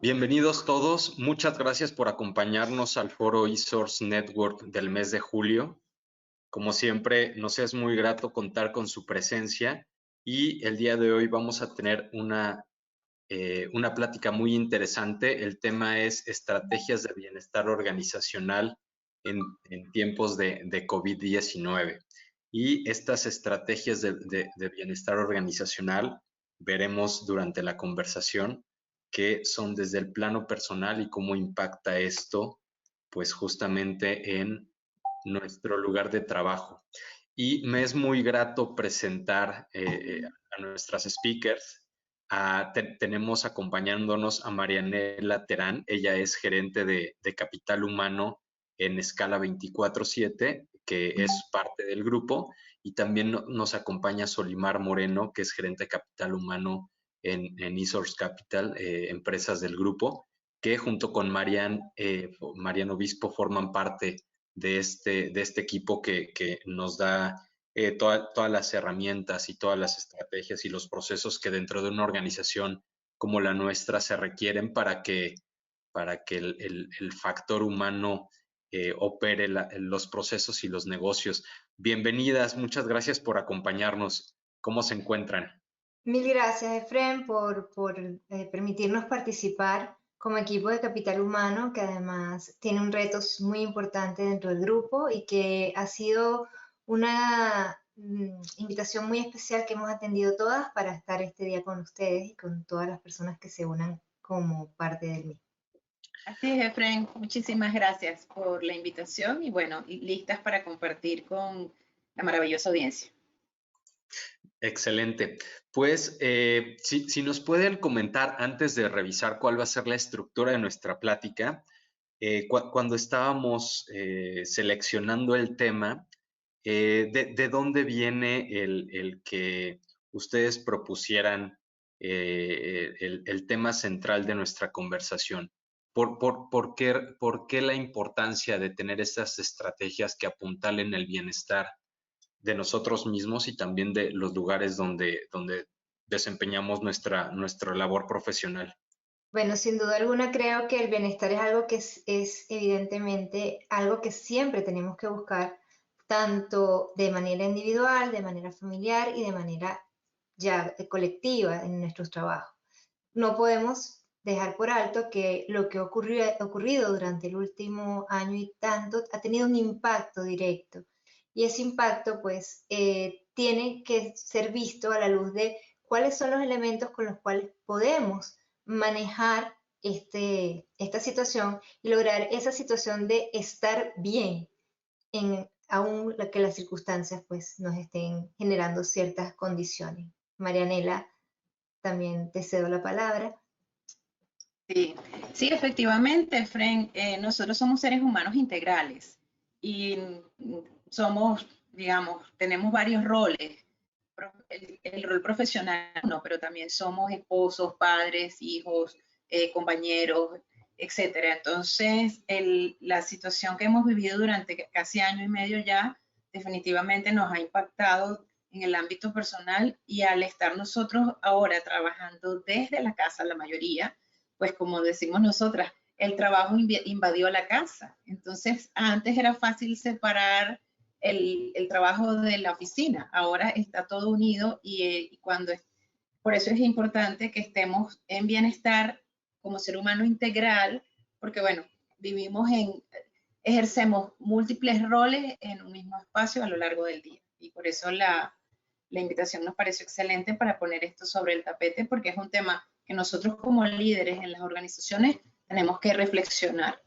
Bienvenidos todos. Muchas gracias por acompañarnos al foro eSource Network del mes de julio. Como siempre, nos es muy grato contar con su presencia y el día de hoy vamos a tener una plática muy interesante. El tema es estrategias de bienestar organizacional en tiempos de COVID-19. Y estas estrategias de bienestar organizacional veremos durante la conversación que son desde el plano personal y cómo impacta esto, pues justamente en nuestro lugar de trabajo. Y me es muy grato presentar a nuestras speakers. Tenemos acompañándonos a Marianela Terán. Ella es gerente de capital humano en Escala 24/7, que es parte del grupo, y también nos acompaña Solimar Moreno, que es gerente de capital humano en eSource Capital, empresas del grupo, que junto con Marian Obispo forman parte de este equipo que nos da todas las herramientas y todas las estrategias y los procesos que dentro de una organización como la nuestra se requieren para que el factor humano opere los procesos y los negocios. Bienvenidas, muchas gracias por acompañarnos. ¿Cómo se encuentran? Mil gracias, Efren, por permitirnos participar como equipo de capital humano, que además tiene un reto muy importante dentro del grupo y que ha sido una invitación muy especial que hemos atendido todas para estar este día con ustedes y con todas las personas que se unan como parte del mismo. Así es, Efren, muchísimas gracias por la invitación y bueno, listas para compartir con la maravillosa audiencia. Excelente. Pues si nos pueden comentar antes de revisar cuál va a ser la estructura de nuestra plática, cuando estábamos seleccionando el tema, ¿de dónde viene el que ustedes propusieran el tema central de nuestra conversación? ¿Por qué la importancia de tener esas estrategias que apuntalen el bienestar de nosotros mismos y también de los lugares donde desempeñamos nuestra labor profesional? Bueno, sin duda alguna creo que el bienestar es algo que es evidentemente algo que siempre tenemos que buscar, tanto de manera individual, de manera familiar y de manera ya colectiva en nuestros trabajos. No podemos dejar por alto que lo que ha ocurrido durante el último año y tanto ha tenido un impacto directo. Y ese impacto, pues, tiene que ser visto a la luz de cuáles son los elementos con los cuales podemos manejar esta situación y lograr esa situación de estar bien, aún que las circunstancias pues, nos estén generando ciertas condiciones. Marianela, también te cedo la palabra. Sí, efectivamente, Efren, nosotros somos seres humanos integrales y somos, digamos, tenemos varios roles. El rol profesional, no, pero también somos esposos, padres, hijos, compañeros, etcétera. Entonces, la situación que hemos vivido durante casi año y medio ya definitivamente nos ha impactado en el ámbito personal y al estar nosotros ahora trabajando desde la casa, la mayoría, pues como decimos nosotras, el trabajo invadió la casa. Entonces, antes era fácil separar el trabajo de la oficina. Ahora está todo unido y por eso es importante que estemos en bienestar como ser humano integral, porque bueno, ejercemos múltiples roles en un mismo espacio a lo largo del día. Y por eso la invitación nos pareció excelente para poner esto sobre el tapete, porque es un tema que nosotros como líderes en las organizaciones tenemos que reflexionar.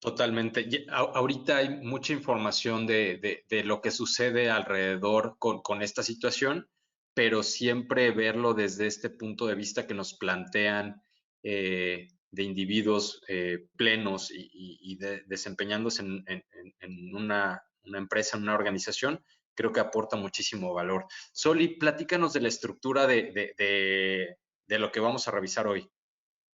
Totalmente. Ahorita hay mucha información de lo que sucede alrededor con esta situación, pero siempre verlo desde este punto de vista que nos plantean de individuos plenos y desempeñándose en una empresa, en una organización, creo que aporta muchísimo valor. Soli, platícanos de la estructura de lo que vamos a revisar hoy.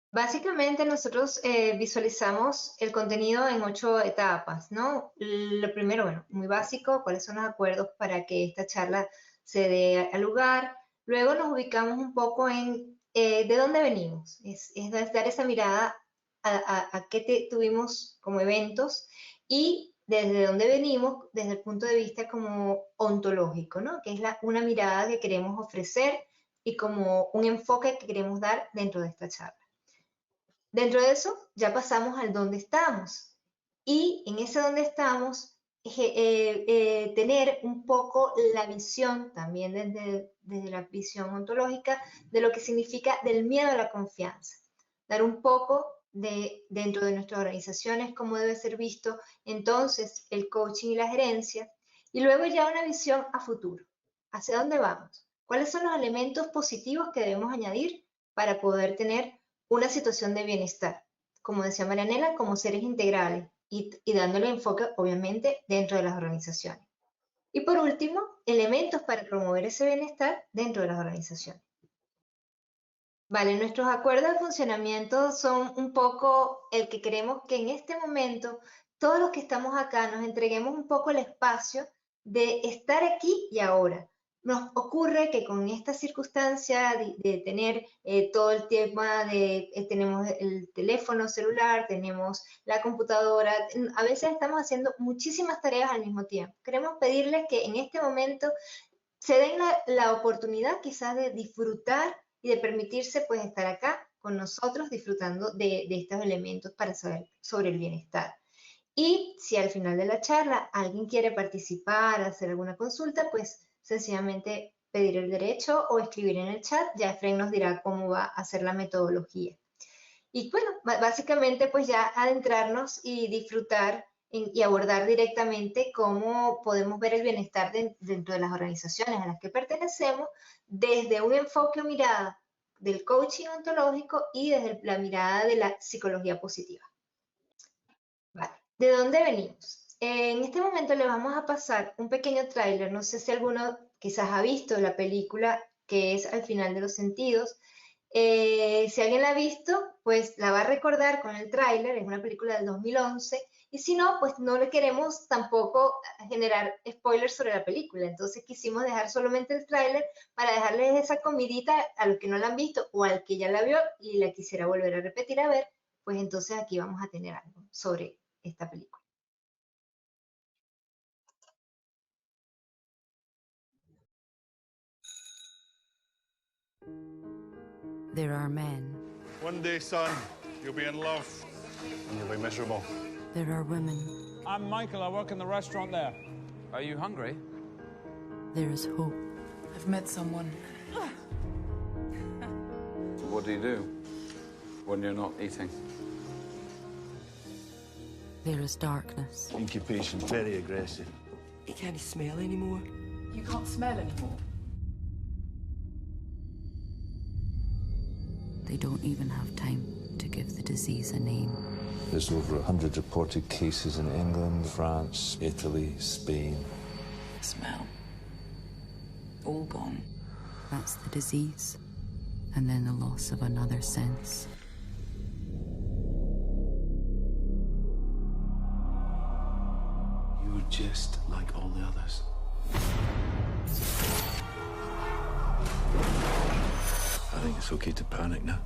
Básicamente nosotros visualizamos el contenido en 8 etapas, ¿no? Lo primero, bueno, muy básico, cuáles son los acuerdos para que esta charla se dé al lugar. Luego nos ubicamos un poco en de dónde venimos, es dar esa mirada a qué tuvimos como eventos y desde dónde venimos desde el punto de vista como ontológico, ¿no? Que es una mirada que queremos ofrecer y como un enfoque que queremos dar dentro de esta charla. Dentro de eso ya pasamos al dónde estamos y en ese dónde estamos tener un poco la visión, también desde la visión ontológica, de lo que significa del miedo a la confianza. Dar un poco dentro de nuestras organizaciones cómo debe ser visto entonces el coaching y la gerencia, y luego ya una visión a futuro. ¿Hacia dónde vamos? ¿Cuáles son los elementos positivos que debemos añadir para poder tener una situación de bienestar? Como decía Marianela, como seres integrales y dándole enfoque, obviamente, dentro de las organizaciones. Y por último, elementos para promover ese bienestar dentro de las organizaciones. Vale, nuestros acuerdos de funcionamiento son un poco el que queremos que en este momento todos los que estamos acá nos entreguemos un poco el espacio de estar aquí y ahora. Nos ocurre que con esta circunstancia de tener todo el tema de, tenemos el teléfono celular, tenemos la computadora, a veces estamos haciendo muchísimas tareas al mismo tiempo. Queremos pedirles que en este momento se den la oportunidad quizás de disfrutar y de permitirse pues estar acá con nosotros disfrutando de estos elementos para saber sobre el bienestar. Y si al final de la charla alguien quiere participar, hacer alguna consulta, pues sencillamente pedir el derecho o escribir en el chat, ya Efraín nos dirá cómo va a ser la metodología. Y bueno, básicamente pues ya adentrarnos y disfrutar y abordar directamente cómo podemos ver el bienestar dentro de las organizaciones a las que pertenecemos desde un enfoque o mirada del coaching ontológico y desde la mirada de la psicología positiva. Vale. ¿De dónde venimos? En este momento le vamos a pasar un pequeño tráiler, no sé si alguno quizás ha visto la película que es Al final de los sentidos. Si alguien la ha visto, pues la va a recordar con el tráiler, es una película del 2011, y si no, pues no le queremos tampoco generar spoilers sobre la película, entonces quisimos dejar solamente el tráiler para dejarles esa comidita a los que no la han visto o al que ya la vio y la quisiera volver a repetir a ver, pues entonces aquí vamos a tener algo sobre esta película. There are men. One day, son, you'll be in love, and you'll be miserable. There are women. I'm Michael. I work in the restaurant there. Are you hungry? There is hope. I've met someone. What do you do when you're not eating? There is darkness. Occupation, very aggressive. You can't smell anymore. You can't smell anymore. They don't even have time to give the disease a name. There's over 100 reported cases in England, France, Italy, Spain. Smell. All gone. That's the disease. And then the loss of another sense. You're just like all the others. I think it's okay to panic now.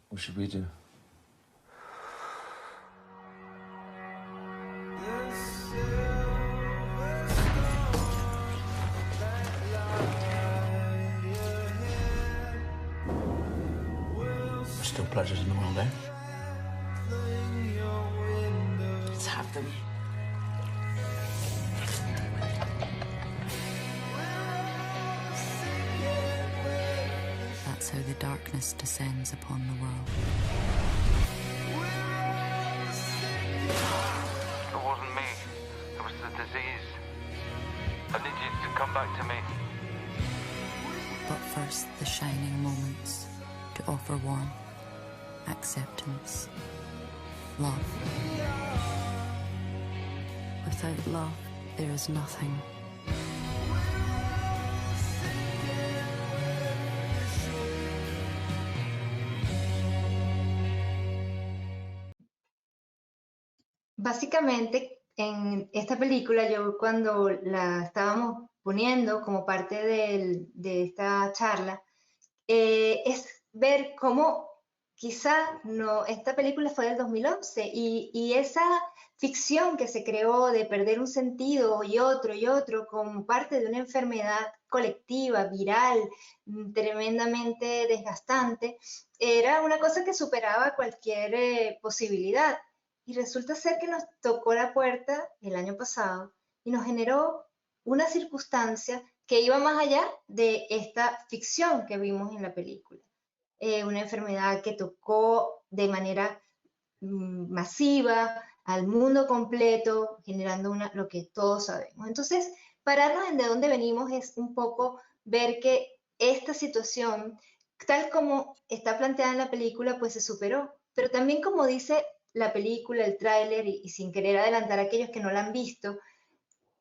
What should we do? There's still pleasures in the world, eh? Let's have them. That's how the darkness descends upon the world. It wasn't me. It was the disease. I need you to come back to me. But first, the shining moments to offer warmth, acceptance, love. Without love, there is nothing. Básicamente, en esta película, yo cuando la estábamos poniendo como parte de esta charla, es ver cómo quizá no, esta película fue del 2011 y esa ficción que se creó de perder un sentido y otro como parte de una enfermedad colectiva, viral, tremendamente desgastante, era una cosa que superaba cualquier posibilidad. Y resulta ser que nos tocó la puerta el año pasado y nos generó una circunstancia que iba más allá de esta ficción que vimos en la película. Una enfermedad que tocó de manera masiva al mundo completo, generando lo que todos sabemos. Entonces, pararnos en de dónde venimos es un poco ver que esta situación, tal como está planteada en la película, pues se superó. Pero también como dice la película, el tráiler, y sin querer adelantar a aquellos que no la han visto,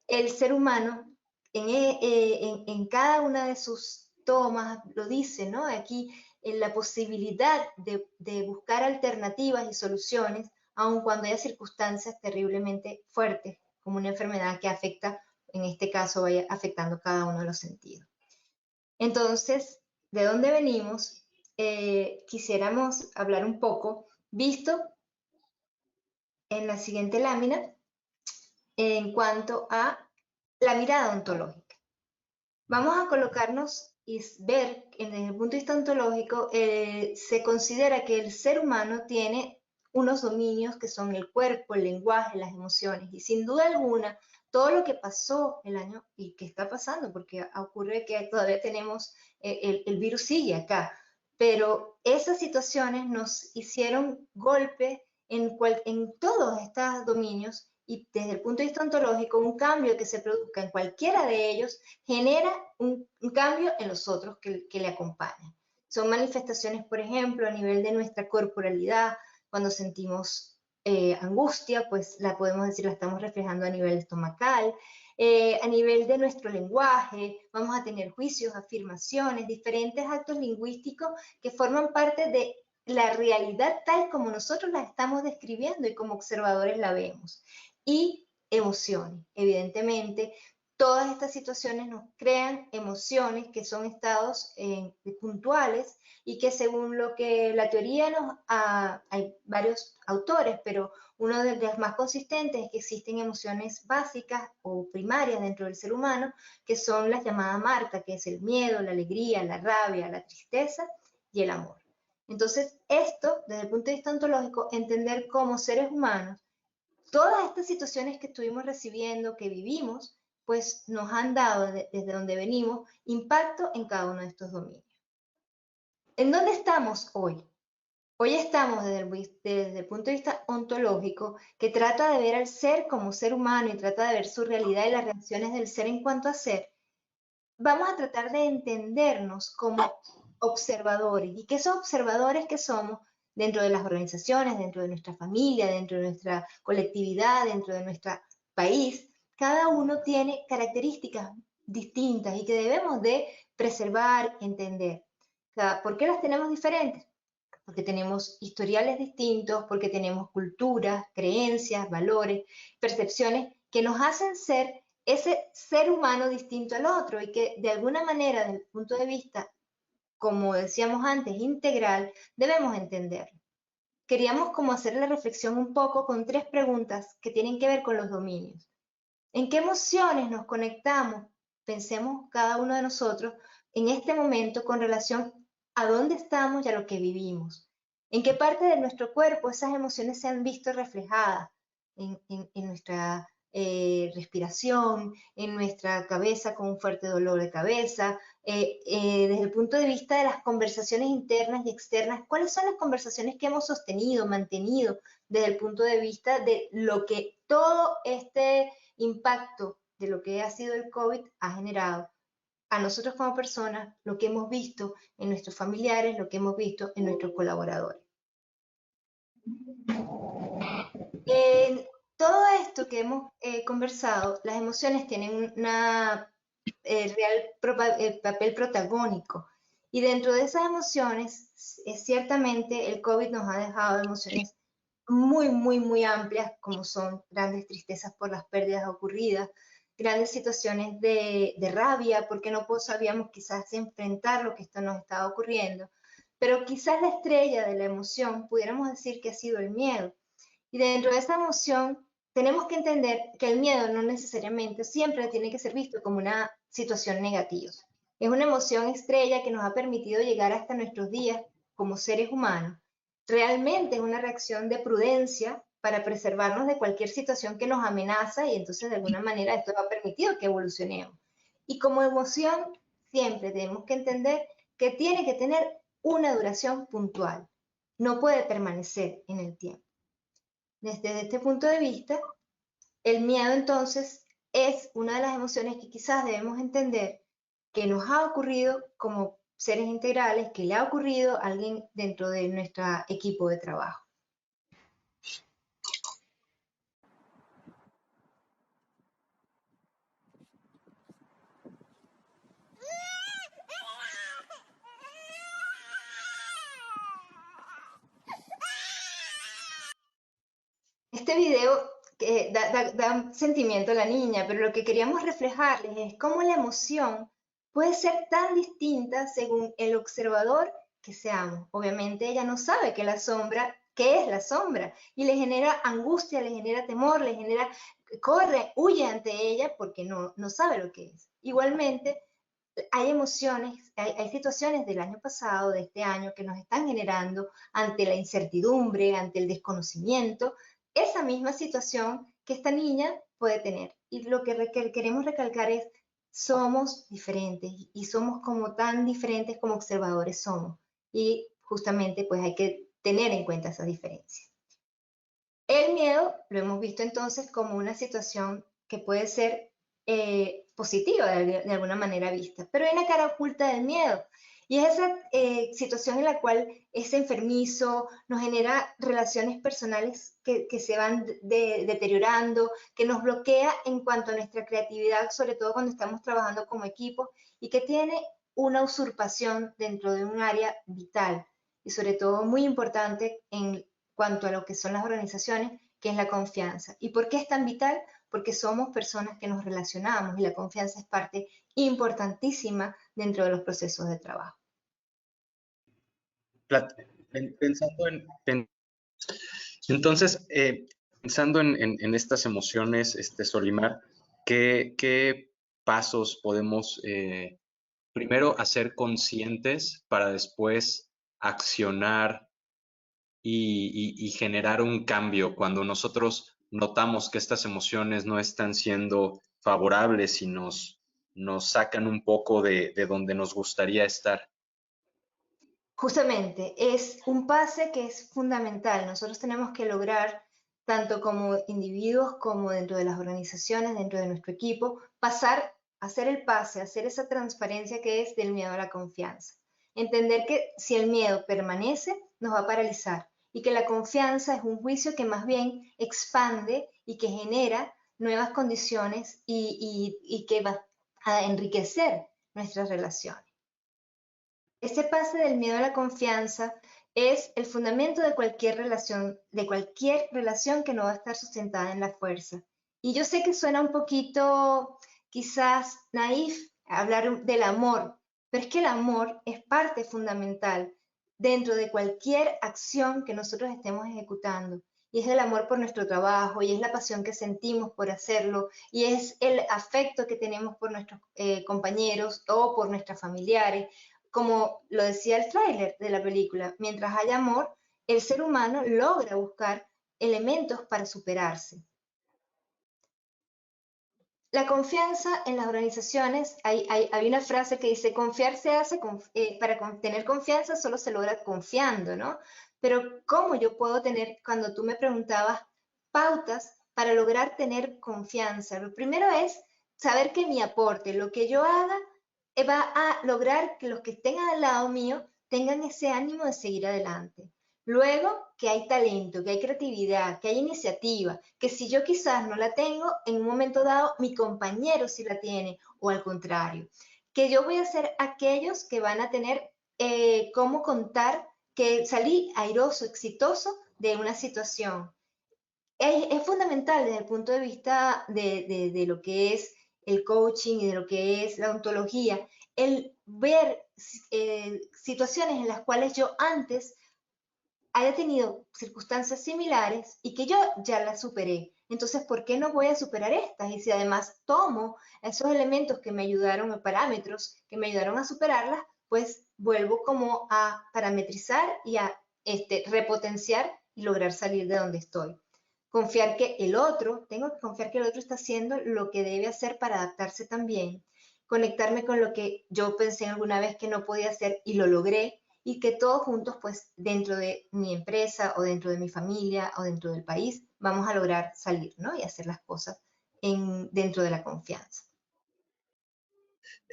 el ser humano en cada una de sus tomas lo dice, ¿no? Aquí en la posibilidad de buscar alternativas y soluciones, aun cuando haya circunstancias terriblemente fuertes, como una enfermedad que afecta, en este caso, vaya afectando cada uno de los sentidos. Entonces, ¿de dónde venimos? Quisiéramos hablar un poco, visto en la siguiente lámina, en cuanto a la mirada ontológica. Vamos a colocarnos y ver, desde el punto de vista ontológico, se considera que el ser humano tiene unos dominios que son el cuerpo, el lenguaje, las emociones, y sin duda alguna, todo lo que pasó el año y que está pasando, porque ocurre que todavía tenemos, el virus sigue acá, pero esas situaciones nos hicieron golpe en todos estos dominios, y desde el punto de vista ontológico, un cambio que se produzca en cualquiera de ellos genera un cambio en los otros que le acompañan. Son manifestaciones, por ejemplo, a nivel de nuestra corporalidad. Cuando sentimos angustia, pues la podemos decir, la estamos reflejando a nivel estomacal. A nivel de nuestro lenguaje, vamos a tener juicios, afirmaciones, diferentes actos lingüísticos que forman parte de la realidad tal como nosotros la estamos describiendo y como observadores la vemos. Y emociones, evidentemente, todas estas situaciones nos crean emociones que son estados puntuales y que según lo que la teoría hay varios autores, pero uno de los más consistentes es que existen emociones básicas o primarias dentro del ser humano, que son las llamadas marca, que es el miedo, la alegría, la rabia, la tristeza y el amor. Entonces, esto, desde el punto de vista ontológico, entender cómo seres humanos, todas estas situaciones que estuvimos recibiendo, que vivimos, pues nos han dado, desde donde venimos, impacto en cada uno de estos dominios. ¿En dónde estamos hoy? Hoy estamos desde el punto de vista ontológico, que trata de ver al ser como ser humano y trata de ver su realidad y las reacciones del ser en cuanto a ser. Vamos a tratar de entendernos como observadores, y que esos observadores que somos dentro de las organizaciones, dentro de nuestra familia, dentro de nuestra colectividad, dentro de nuestro país, cada uno tiene características distintas y que debemos de preservar, entender. ¿Por qué las tenemos diferentes? Porque tenemos historiales distintos, porque tenemos culturas, creencias, valores, percepciones que nos hacen ser ese ser humano distinto al otro y que de alguna manera, desde el punto de vista, como decíamos antes, integral, debemos entenderlo. Queríamos como hacer la reflexión un poco con 3 preguntas que tienen que ver con los dominios. ¿En qué emociones nos conectamos? Pensemos cada uno de nosotros en este momento con relación a dónde estamos y a lo que vivimos. ¿En qué parte de nuestro cuerpo esas emociones se han visto reflejadas? En nuestra respiración, en nuestra cabeza con un fuerte dolor de cabeza, desde el punto de vista de las conversaciones internas y externas, ¿cuáles son las conversaciones que hemos sostenido, mantenido, desde el punto de vista de lo que todo este impacto de lo que ha sido el COVID ha generado a nosotros como personas, lo que hemos visto en nuestros familiares, lo que hemos visto en nuestros colaboradores? En todo esto que hemos conversado, las emociones tienen una papel protagónico, y dentro de esas emociones, ciertamente el COVID nos ha dejado emociones muy, muy, muy amplias, como son grandes tristezas por las pérdidas ocurridas, grandes situaciones de rabia, porque no sabíamos quizás enfrentar lo que esto nos estaba ocurriendo, pero quizás la estrella de la emoción pudiéramos decir que ha sido el miedo. Y dentro de esa emoción tenemos que entender que el miedo no necesariamente siempre tiene que ser visto como una situación negativa. Es una emoción estrella que nos ha permitido llegar hasta nuestros días como seres humanos. Realmente es una reacción de prudencia para preservarnos de cualquier situación que nos amenaza y entonces de alguna manera esto ha permitido que evolucionemos. Y como emoción siempre tenemos que entender que tiene que tener una duración puntual. No puede permanecer en el tiempo. Desde este punto de vista, el miedo entonces es una de las emociones que quizás debemos entender que nos ha ocurrido como seres integrales, que le ha ocurrido a alguien dentro de nuestro equipo de trabajo. Este video da sentimiento a la niña, pero lo que queríamos reflejarles es cómo la emoción puede ser tan distinta según el observador que seamos. Obviamente ella no sabe qué es la sombra, y le genera angustia, le genera temor, le genera, corre, huye ante ella porque no sabe lo que es. Igualmente, hay emociones, hay situaciones del año pasado, de este año, que nos están generando ante la incertidumbre, ante el desconocimiento, esa misma situación que esta niña puede tener. Y lo que queremos recalcar es, somos diferentes y somos como tan diferentes como observadores somos. Y justamente pues hay que tener en cuenta esa diferencia. El miedo lo hemos visto entonces como una situación que puede ser positiva de alguna manera vista, pero hay una cara oculta del miedo. Y es esa situación en la cual es enfermizo, nos genera relaciones personales que se van deteriorando, que nos bloquea en cuanto a nuestra creatividad, sobre todo cuando estamos trabajando como equipo, y que tiene una usurpación dentro de un área vital, y sobre todo muy importante en cuanto a lo que son las organizaciones, que es la confianza. ¿Y por qué es tan vital? Porque somos personas que nos relacionamos y la confianza es parte importantísima dentro de los procesos de trabajo. Entonces, pensando en estas emociones, Solimar, ¿qué pasos podemos primero hacer conscientes para después accionar y generar un cambio cuando nosotros notamos que estas emociones no están siendo favorables y nos sacan un poco de donde nos gustaría estar? Justamente, es un pase que es fundamental. Nosotros tenemos que lograr, tanto como individuos como dentro de las organizaciones, dentro de nuestro equipo, pasar a hacer el pase, hacer esa transparencia que es del miedo a la confianza. Entender que si el miedo permanece, nos va a paralizar, y que la confianza es un juicio que más bien expande y que genera nuevas condiciones y que va a enriquecer nuestras relaciones. Ese pase del miedo a la confianza es el fundamento de cualquier relación que no va a estar sustentada en la fuerza. Y yo sé que suena un poquito quizás naif hablar del amor, pero es que el amor es parte fundamental dentro de cualquier acción que nosotros estemos ejecutando. Y es el amor por nuestro trabajo, y es la pasión que sentimos por hacerlo, y es el afecto que tenemos por nuestros compañeros o por nuestros familiares. Como lo decía el tráiler de la película, mientras haya amor, el ser humano logra buscar elementos para superarse. La confianza en las organizaciones, hay una frase que dice, confiar se hace, para tener confianza solo se logra confiando, ¿no? Pero ¿cómo yo puedo tener, cuando tú me preguntabas, pautas para lograr tener confianza? Lo primero es saber que mi aporte, lo que yo haga, va a lograr que los que estén al lado mío tengan ese ánimo de seguir adelante. Luego, que hay talento, que hay creatividad, que hay iniciativa, que si yo quizás no la tengo, en un momento dado mi compañero sí la tiene, o al contrario. Que yo voy a ser aquellos que van a tener cómo contar que salí airoso, exitoso de una situación. Es fundamental desde el punto de vista de lo que es el coaching y de lo que es la ontología, el ver situaciones en las cuales yo antes haya tenido circunstancias similares y que yo ya las superé. Entonces, ¿por qué no voy a superar estas? Y si además tomo esos elementos que me ayudaron, parámetros que me ayudaron a superarlas, pues vuelvo como a parametrizar y a repotenciar y lograr salir de donde estoy. Confiar que el otro, tengo que confiar que el otro está haciendo lo que debe hacer para adaptarse también. Conectarme con lo que yo pensé alguna vez que no podía hacer y lo logré, y que todos juntos, pues dentro de mi empresa o dentro de mi familia o dentro del país, vamos a lograr salir, ¿no? Y hacer las cosas dentro de la confianza.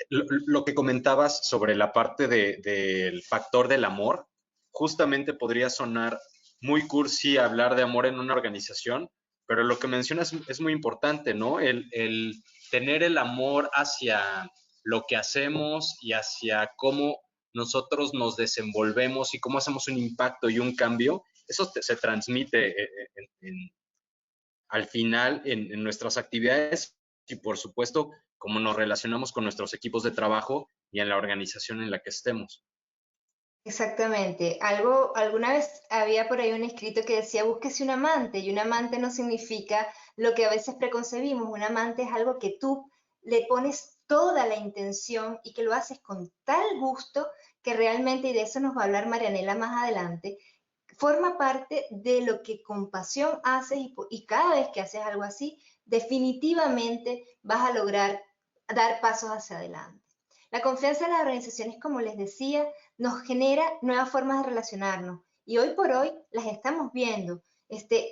Lo que comentabas sobre la parte del factor del amor, justamente podría sonar muy cursi hablar de amor en una organización, pero lo que mencionas es muy importante, ¿no? El tener el amor hacia lo que hacemos y hacia cómo nosotros nos desenvolvemos y cómo hacemos un impacto y un cambio, eso se transmite al final en nuestras actividades y por supuesto cómo nos relacionamos con nuestros equipos de trabajo y en la organización en la que estemos. Exactamente. Alguna vez había por ahí un escrito que decía, búsquese un amante, y un amante no significa lo que a veces preconcebimos. Un amante es algo que tú le pones toda la intención y que lo haces con tal gusto que realmente, y de eso nos va a hablar Marianela más adelante, forma parte de lo que con pasión haces y cada vez que haces algo así, definitivamente vas a lograr dar pasos hacia adelante. La confianza en las organizaciones, como les decía, nos genera nuevas formas de relacionarnos y hoy por hoy las estamos viendo.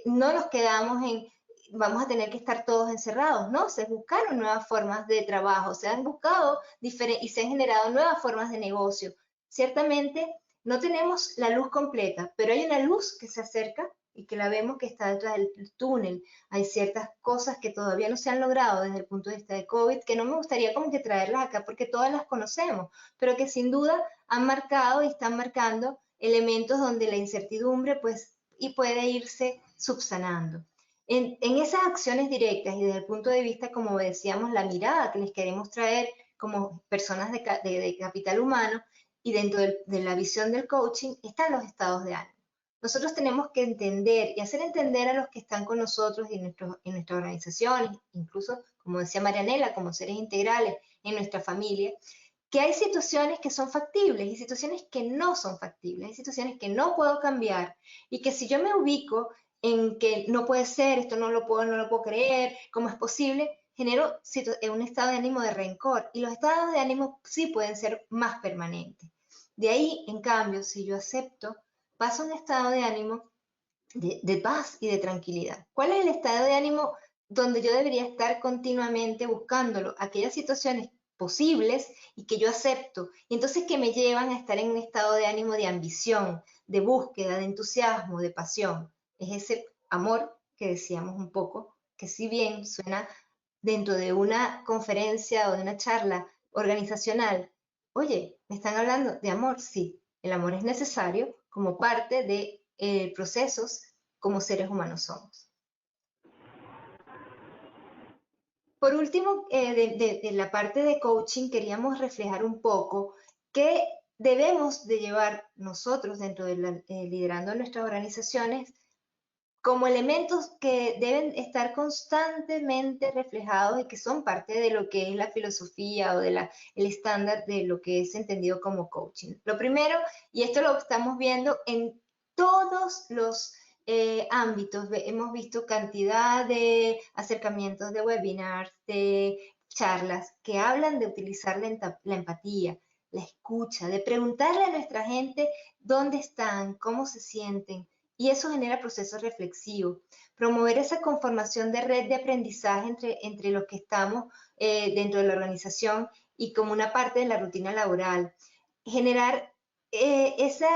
No nos quedamos en vamos a tener que estar todos encerrados, ¿no? Se buscaron nuevas formas de trabajo, se han buscado y se han generado nuevas formas de negocio. Ciertamente no tenemos la luz completa, pero hay una luz que se acerca y que la vemos que está detrás del túnel. Hay ciertas cosas que todavía no se han logrado desde el punto de vista de COVID, que no me gustaría como que traerlas acá porque todas las conocemos, pero que sin duda han marcado y están marcando elementos donde la incertidumbre pues y puede irse subsanando. En esas acciones directas y desde el punto de vista, como decíamos, la mirada que les queremos traer como personas de capital humano y dentro de la visión del coaching están los estados de ánimo. Nosotros tenemos que entender y hacer entender a los que están con nosotros y en nuestras organizaciones, incluso, como decía Marianela, como seres integrales en nuestra familia, que hay situaciones que son factibles y situaciones que no son factibles, hay situaciones que no puedo cambiar y que si yo me ubico en que no puede ser, esto no lo puedo creer, ¿cómo es posible? Genero un estado de ánimo de rencor y los estados de ánimo sí pueden ser más permanentes. De ahí, en cambio, si yo acepto, paso a un estado de ánimo de paz y de tranquilidad. ¿Cuál es el estado de ánimo donde yo debería estar continuamente buscándolo? Aquellas situaciones posibles y que yo acepto, y entonces que me llevan a estar en un estado de ánimo de ambición, de búsqueda, de entusiasmo, de pasión. Es ese amor que decíamos un poco, que si bien suena dentro de una conferencia o de una charla organizacional, oye, ¿me están hablando de amor? Sí, el amor es necesario como parte de procesos como seres humanos somos. Por último, de la parte de coaching, queríamos reflejar un poco qué debemos de llevar nosotros dentro de liderando nuestras organizaciones como elementos que deben estar constantemente reflejados y que son parte de lo que es la filosofía o el estándar de lo que es entendido como coaching. Lo primero, y esto lo estamos viendo en todos los ámbitos, hemos visto cantidad de acercamientos de webinars, de charlas que hablan de utilizar la empatía, la escucha, de preguntarle a nuestra gente dónde están, cómo se sienten, y eso genera procesos reflexivos. Promover esa conformación de red de aprendizaje entre los que estamos dentro de la organización y como una parte de la rutina laboral. Generar esa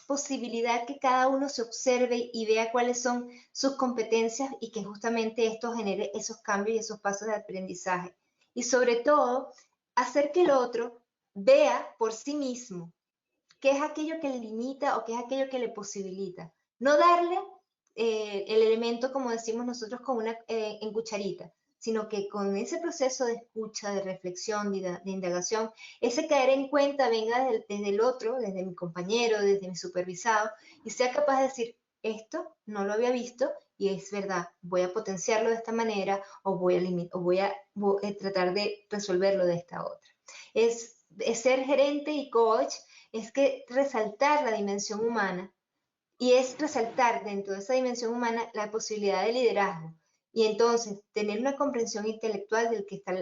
posibilidad que cada uno se observe y vea cuáles son sus competencias y que justamente esto genere esos cambios y esos pasos de aprendizaje. Y sobre todo, hacer que el otro vea por sí mismo qué es aquello que le limita o qué es aquello que le posibilita. No darle el elemento, como decimos nosotros, con en cucharita, sino que con ese proceso de escucha, de reflexión, de indagación, ese caer en cuenta venga desde el otro, desde mi compañero, desde mi supervisado, y sea capaz de decir, esto no lo había visto y es verdad, voy a potenciarlo de esta manera o voy a tratar de resolverlo de esta otra. Es ser gerente y coach, es que resaltar la dimensión humana y es resaltar dentro de esa dimensión humana la posibilidad de liderazgo. Y entonces, tener una comprensión intelectual del que está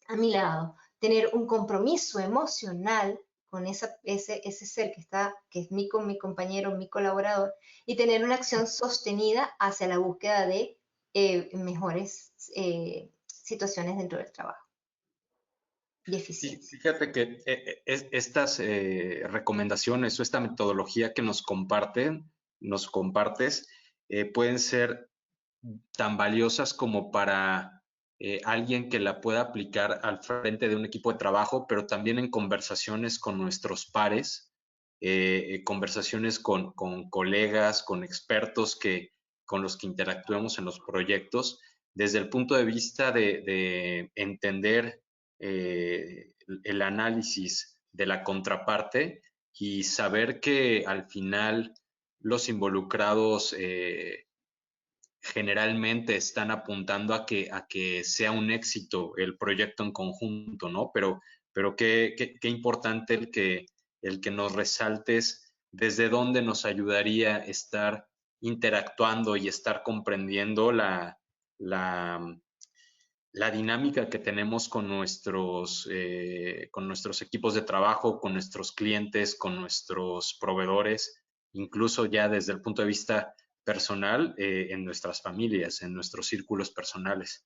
a mi lado, tener un compromiso emocional con ese ser que es mi compañero, mi colaborador, y tener una acción sostenida hacia la búsqueda de mejores situaciones dentro del trabajo y eficiencia. Fíjate que estas recomendaciones o esta metodología que nos compartes, pueden ser tan valiosas como para alguien que la pueda aplicar al frente de un equipo de trabajo, pero también en conversaciones con nuestros pares, conversaciones con colegas, con expertos con los que interactuemos en los proyectos, desde el punto de vista de entender el análisis de la contraparte y saber que al final los involucrados generalmente están apuntando a que sea un éxito el proyecto en conjunto, ¿no? Pero qué importante el que nos resaltes desde dónde nos ayudaría estar interactuando y estar comprendiendo la dinámica que tenemos con nuestros equipos de trabajo, con nuestros clientes, con nuestros proveedores, incluso ya desde el punto de vista personal, en nuestras familias, en nuestros círculos personales.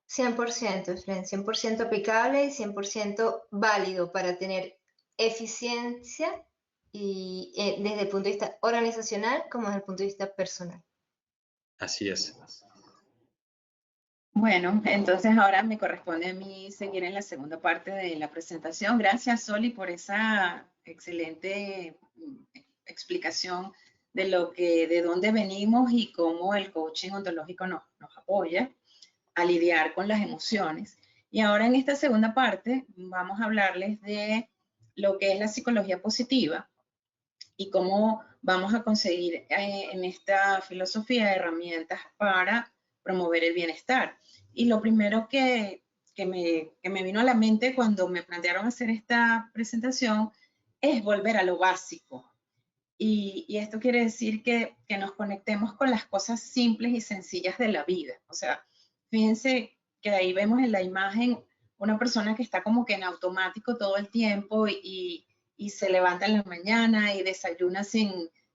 100%, Efren, 100% aplicable y 100% válido para tener eficiencia y desde el punto de vista organizacional como desde el punto de vista personal. Así es. Bueno, entonces ahora me corresponde a mí seguir en la segunda parte de la presentación. Gracias, Soli, por esa excelente explicación de dónde venimos y cómo el coaching ontológico nos apoya a lidiar con las emociones. Y ahora en esta segunda parte vamos a hablarles de lo que es la psicología positiva y cómo vamos a conseguir en esta filosofía herramientas para promover el bienestar. Y lo primero que me vino a la mente cuando me plantearon hacer esta presentación es volver a lo básico. Y esto quiere decir que nos conectemos con las cosas simples y sencillas de la vida. O sea, fíjense que ahí vemos en la imagen una persona que está como que en automático todo el tiempo y se levanta en la mañana y desayuna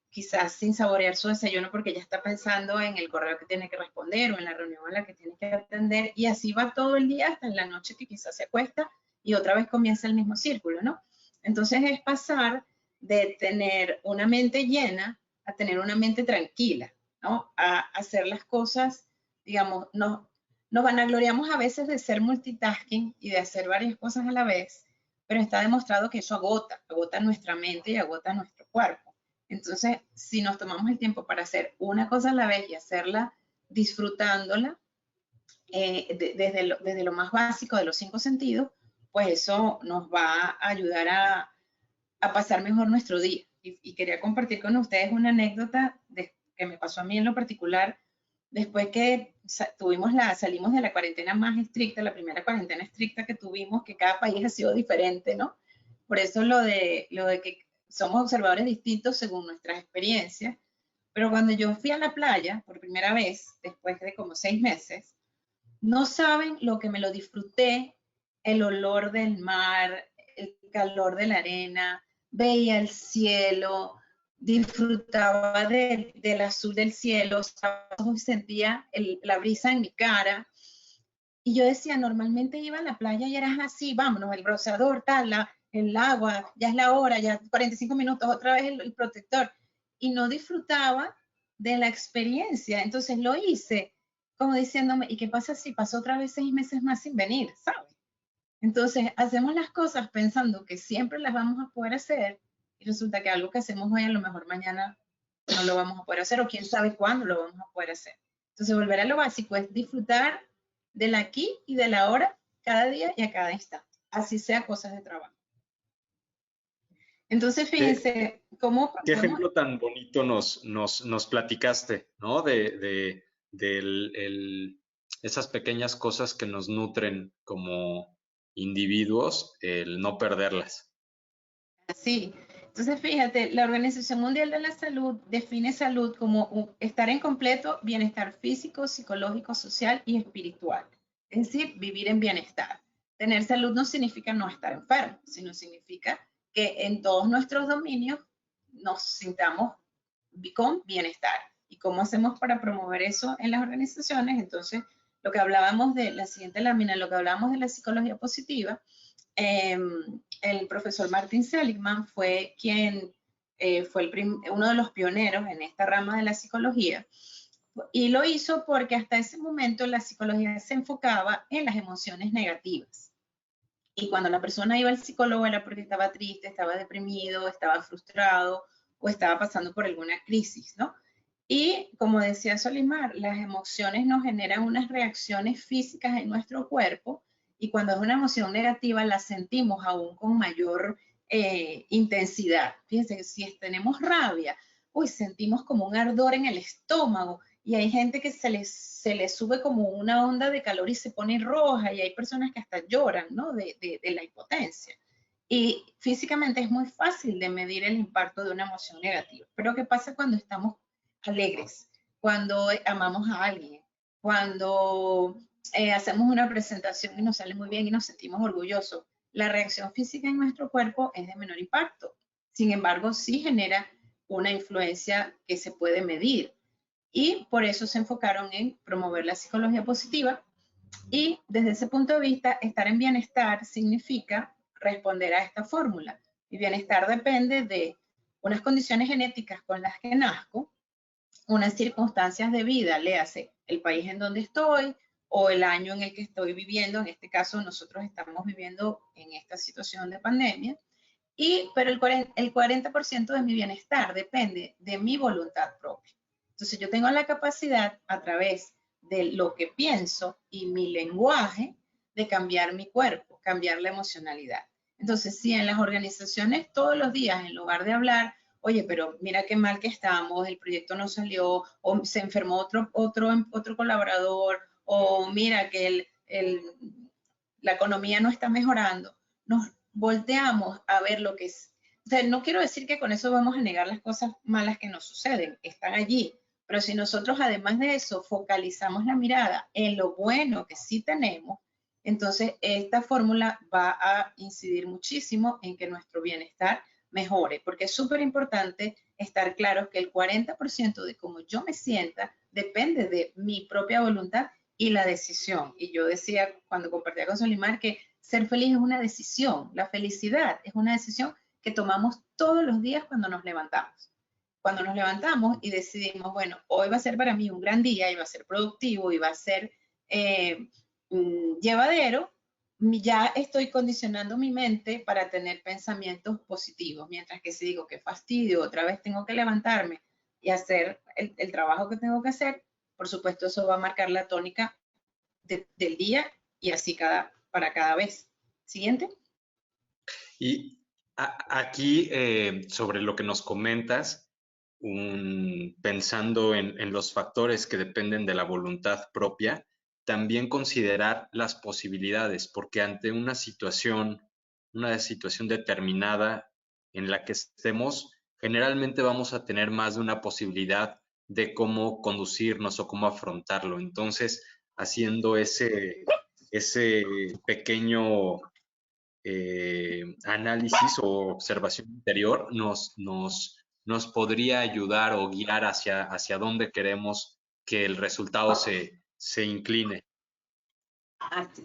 quizás sin saborear su desayuno porque ya está pensando en el correo que tiene que responder o en la reunión a la que tiene que atender, y así va todo el día hasta en la noche que quizás se acuesta y otra vez comienza el mismo círculo, ¿no? Entonces es pasar de tener una mente llena a tener una mente tranquila, ¿no? A hacer las cosas, digamos, nos vanagloriamos a veces de ser multitasking y de hacer varias cosas a la vez, pero está demostrado que eso agota nuestra mente y agota nuestro cuerpo. Entonces, si nos tomamos el tiempo para hacer una cosa a la vez y hacerla disfrutándola desde lo más básico de los 5 sentidos, pues eso nos va a ayudar a pasar mejor nuestro día. Y quería compartir con ustedes una anécdota que me pasó a mí en lo particular después que salimos de la cuarentena más estricta, la primera cuarentena estricta que tuvimos, que cada país ha sido diferente, ¿no? Por eso lo de que somos observadores distintos según nuestras experiencias. Pero cuando yo fui a la playa por primera vez, después de como 6 meses, no saben lo que me lo disfruté, el olor del mar, el calor de la arena, veía el cielo, disfrutaba del azul del cielo, sentía la brisa en mi cara. Y yo decía, normalmente iba a la playa y eras así, vámonos, el bronceador, tal, el agua, ya es la hora, ya 45 minutos, otra vez el protector. Y no disfrutaba de la experiencia. Entonces lo hice como diciéndome, ¿y qué pasa si paso otra vez 6 meses más sin venir? ¿Sabes? Entonces hacemos las cosas pensando que siempre las vamos a poder hacer y resulta que algo que hacemos hoy a lo mejor mañana no lo vamos a poder hacer, o quién sabe cuándo lo vamos a poder hacer. Entonces, volver a lo básico es disfrutar del aquí y del ahora, cada día y a cada instante, así sea cosas de trabajo. Entonces, fíjense cómo... Qué ejemplo tan bonito nos platicaste, ¿no? De esas pequeñas cosas que nos nutren como individuos, el no perderlas. Sí, entonces fíjate, la Organización Mundial de la Salud define salud como estar en completo bienestar físico, psicológico, social y espiritual. Es decir, vivir en bienestar. Tener salud no significa no estar enfermo, sino significa que en todos nuestros dominios nos sintamos con bienestar. ¿Y cómo hacemos para promover eso en las organizaciones? Entonces, lo que hablábamos de la siguiente lámina, lo que hablábamos de la psicología positiva, el profesor Martin Seligman fue quien fue uno de los pioneros en esta rama de la psicología, y lo hizo porque hasta ese momento la psicología se enfocaba en las emociones negativas. Y cuando la persona iba al psicólogo era porque estaba triste, estaba deprimido, estaba frustrado o estaba pasando por alguna crisis, ¿no? Y como decía Solimar, las emociones nos generan unas reacciones físicas en nuestro cuerpo, y cuando es una emoción negativa la sentimos aún con mayor intensidad. Fíjense, si tenemos rabia, uy, sentimos como un ardor en el estómago, y hay gente que se les sube como una onda de calor y se pone roja, y hay personas que hasta lloran, ¿no? de la impotencia. Y físicamente es muy fácil de medir el impacto de una emoción negativa. Pero ¿qué pasa cuando estamos alegres? Cuando amamos a alguien, cuando hacemos una presentación y nos sale muy bien y nos sentimos orgullosos. La reacción física en nuestro cuerpo es de menor impacto. Sin embargo, sí genera una influencia que se puede medir. Y por eso se enfocaron en promover la psicología positiva. Y desde ese punto de vista, estar en bienestar significa responder a esta fórmula. Mi bienestar depende de unas condiciones genéticas con las que nazco, unas circunstancias de vida, léase el país en donde estoy o el año en el que estoy viviendo. En este caso, nosotros estamos viviendo en esta situación de pandemia, pero el 40% de mi bienestar depende de mi voluntad propia. Entonces, yo tengo la capacidad, a través de lo que pienso y mi lenguaje, de cambiar mi cuerpo, cambiar la emocionalidad. Entonces, si en las organizaciones todos los días, en lugar de hablar, oye, pero mira qué mal que estamos, el proyecto no salió, o se enfermó otro colaborador, o mira que la economía no está mejorando, nos volteamos a ver lo que es. O sea, no quiero decir que con eso vamos a negar las cosas malas que nos suceden, están allí, pero si nosotros además de eso focalizamos la mirada en lo bueno que sí tenemos, entonces esta fórmula va a incidir muchísimo en que nuestro bienestar mejore, porque es súper importante estar claros que el 40% de cómo yo me sienta depende de mi propia voluntad y la decisión. Y yo decía cuando compartía con Solimar que ser feliz es una decisión, la felicidad es una decisión que tomamos todos los días cuando nos levantamos. Cuando nos levantamos y decidimos, bueno, hoy va a ser para mí un gran día, y va a ser productivo, y va a ser llevadero, ya estoy condicionando mi mente para tener pensamientos positivos, mientras que si digo que fastidio, otra vez tengo que levantarme y hacer el trabajo que tengo que hacer, por supuesto eso va a marcar la tónica del día, y así para cada vez. Siguiente. Y aquí, sobre lo que nos comentas, pensando en los factores que dependen de la voluntad propia, también considerar las posibilidades, porque ante una situación determinada en la que estemos, generalmente vamos a tener más de una posibilidad de cómo conducirnos o cómo afrontarlo. Entonces, haciendo ese pequeño análisis o observación interior, nos podría ayudar o guiar hacia dónde queremos que el resultado se incline.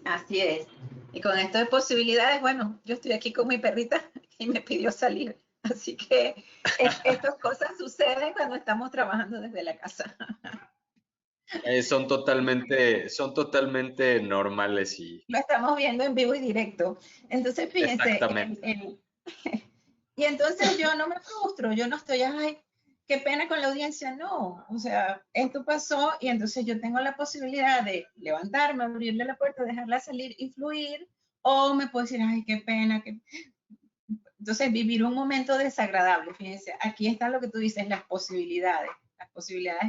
Así es. Y con esto de posibilidades, bueno, yo estoy aquí con mi perrita y me pidió salir. Así que estas cosas suceden cuando estamos trabajando desde la casa. Son totalmente normales y... Lo estamos viendo en vivo y directo. Entonces, fíjense, Exactamente. y entonces yo no me frustro, yo no estoy, ay, qué pena con la audiencia, no. O sea, esto pasó y entonces yo tengo la posibilidad de levantarme, abrirle la puerta, dejarla salir y fluir, o me puedo decir, ay, qué pena, que... Entonces, vivir un momento desagradable, fíjense, aquí está lo que tú dices, las posibilidades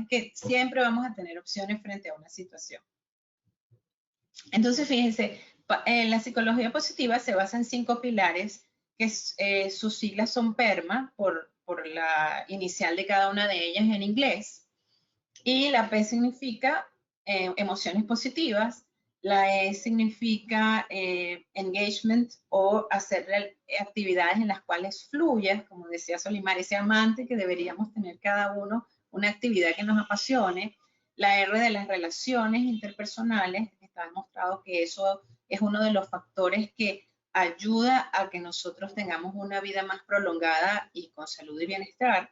que siempre vamos a tener opciones frente a una situación. Entonces, fíjense, la psicología positiva se basa en 5 pilares, que sus siglas son PERMA, por la inicial de cada una de ellas en inglés, y la P significa emociones positivas, la E significa engagement o hacer actividades en las cuales fluyas, como decía Solimar, ese amante que deberíamos tener cada uno, una actividad que nos apasione. La R de las relaciones interpersonales, está demostrado que eso es uno de los factores que ayuda a que nosotros tengamos una vida más prolongada y con salud y bienestar.